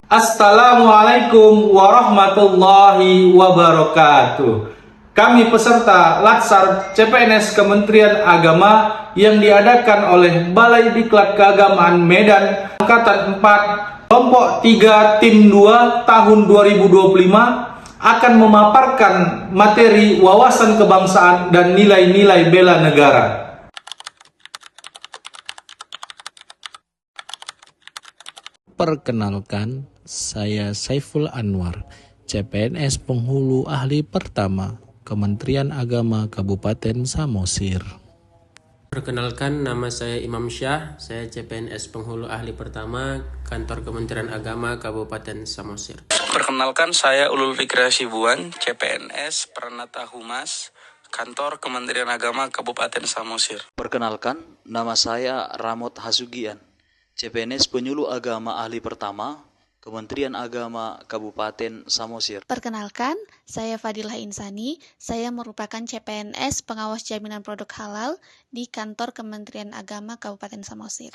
Assalamualaikum warahmatullahi wabarakatuh. Kami peserta Latsar CPNS Kementerian Agama yang diadakan oleh Balai Diklat Keagamaan Medan Angkatan 4 Kelompok 3 Tim 2 tahun 2025 akan memaparkan materi wawasan kebangsaan dan nilai-nilai bela negara. Perkenalkan, saya Saiful Anwar, CPNS Penghulu Ahli Pertama, Kementerian Agama Kabupaten Samosir. Perkenalkan, nama saya Imam Syah, saya CPNS Penghulu Ahli Pertama, Kantor Kementerian Agama Kabupaten Samosir. Perkenalkan, saya Ulul Fikri Hasibuan, CPNS Pranata Humas, Kantor Kementerian Agama Kabupaten Samosir. Perkenalkan, nama saya Ramot Hasugian, CPNS Penyuluh Agama Ahli Pertama, Kementerian Agama Kabupaten Samosir. Perkenalkan, saya Fadilah Insani, saya merupakan CPNS Pengawas Jaminan Produk Halal di Kantor Kementerian Agama Kabupaten Samosir.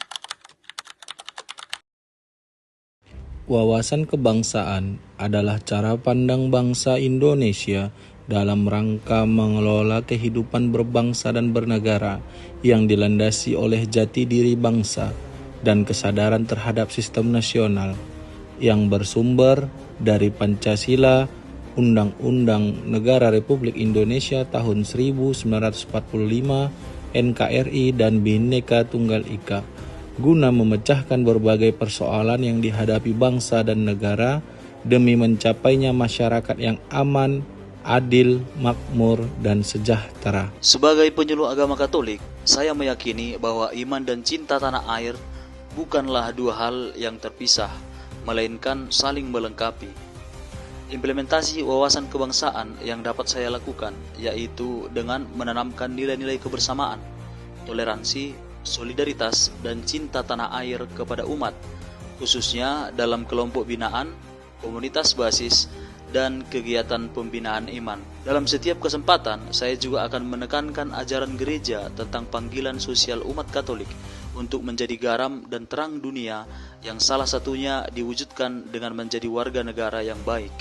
Wawasan kebangsaan adalah cara pandang bangsa Indonesia dalam rangka mengelola kehidupan berbangsa dan bernegara yang dilandasi oleh jati diri bangsa dan kesadaran terhadap sistem nasional yang bersumber dari Pancasila, Undang-Undang Negara Republik Indonesia tahun 1945, NKRI, dan Bhinneka Tunggal Ika, guna memecahkan berbagai persoalan yang dihadapi bangsa dan negara demi mencapainya masyarakat yang aman, adil, makmur, dan sejahtera. Sebagai penyuluh agama Katolik, saya meyakini bahwa iman dan cinta tanah air bukanlah dua hal yang terpisah, melainkan saling melengkapi. Implementasi wawasan kebangsaan yang dapat saya lakukan yaitu dengan menanamkan nilai-nilai kebersamaan, toleransi, solidaritas, dan cinta tanah air kepada umat, khususnya dalam kelompok binaan, komunitas basis, dan kegiatan pembinaan iman. Dalam setiap kesempatan, saya juga akan menekankan ajaran gereja tentang panggilan sosial umat Katolik untuk menjadi garam dan terang dunia yang salah satunya diwujudkan dengan menjadi warga negara yang baik.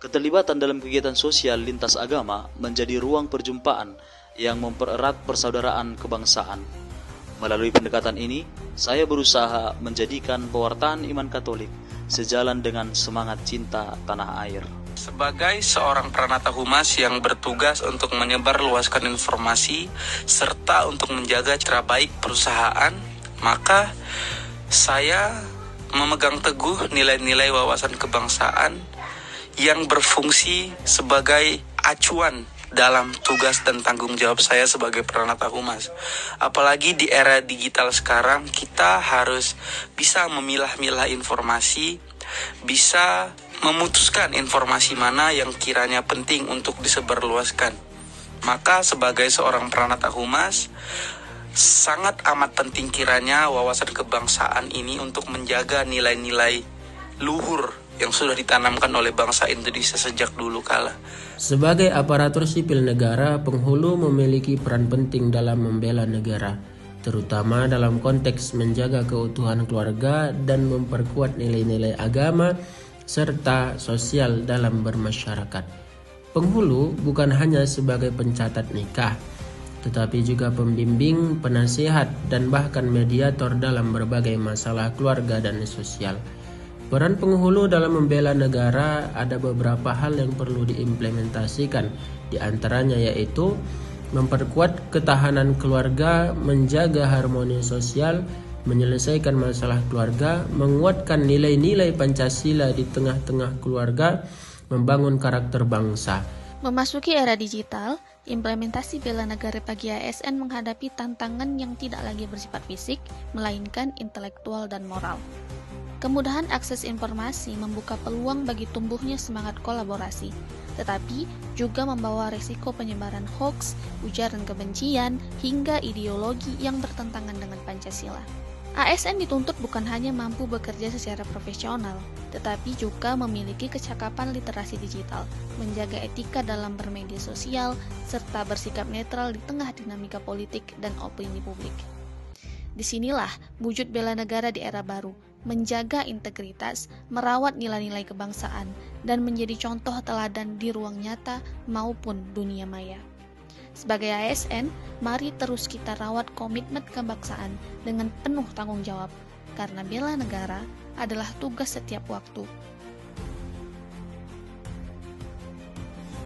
Keterlibatan dalam kegiatan sosial lintas agama menjadi ruang perjumpaan yang mempererat persaudaraan kebangsaan. Melalui pendekatan ini, saya berusaha menjadikan pewartaan iman Katolik sejalan dengan semangat cinta tanah air. Sebagai seorang Pranata Humas yang bertugas untuk menyebarluaskan informasi serta untuk menjaga citra baik perusahaan, maka saya memegang teguh nilai-nilai wawasan kebangsaan yang berfungsi sebagai acuan dalam tugas dan tanggung jawab saya sebagai Pranata Humas. Apalagi di era digital sekarang, kita harus bisa memilah-milah informasi, bisa memutuskan informasi mana yang kiranya penting untuk disebarluaskan. Maka sebagai seorang Pranata Humas, sangat amat penting kiranya wawasan kebangsaan ini untuk menjaga nilai-nilai luhur yang sudah ditanamkan oleh bangsa Indonesia sejak dulu kala. Sebagai aparatur sipil negara, penghulu memiliki peran penting dalam membela negara, terutama dalam konteks menjaga keutuhan keluarga dan memperkuat nilai-nilai agama serta sosial dalam bermasyarakat. Penghulu bukan hanya sebagai pencatat nikah, tetapi juga pembimbing, penasihat, dan bahkan mediator dalam berbagai masalah keluarga dan sosial. Peran penghulu dalam membela negara ada beberapa hal yang perlu diimplementasikan, di antaranya yaitu memperkuat ketahanan keluarga, menjaga harmoni sosial, menyelesaikan masalah keluarga, menguatkan nilai-nilai Pancasila di tengah-tengah keluarga, membangun karakter bangsa. Memasuki era digital, implementasi bela negara bagi ASN menghadapi tantangan yang tidak lagi bersifat fisik, melainkan intelektual dan moral. Kemudahan akses informasi membuka peluang bagi tumbuhnya semangat kolaborasi, tetapi juga membawa risiko penyebaran hoaks, ujaran kebencian, hingga ideologi yang bertentangan dengan Pancasila. ASN dituntut bukan hanya mampu bekerja secara profesional, tetapi juga memiliki kecakapan literasi digital, menjaga etika dalam bermedia sosial, serta bersikap netral di tengah dinamika politik dan opini publik. Disinilah wujud bela negara di era baru, menjaga integritas, merawat nilai-nilai kebangsaan, dan menjadi contoh teladan di ruang nyata maupun dunia maya. Sebagai ASN, mari terus kita rawat komitmen kebangsaan dengan penuh tanggung jawab, karena bela negara adalah tugas setiap waktu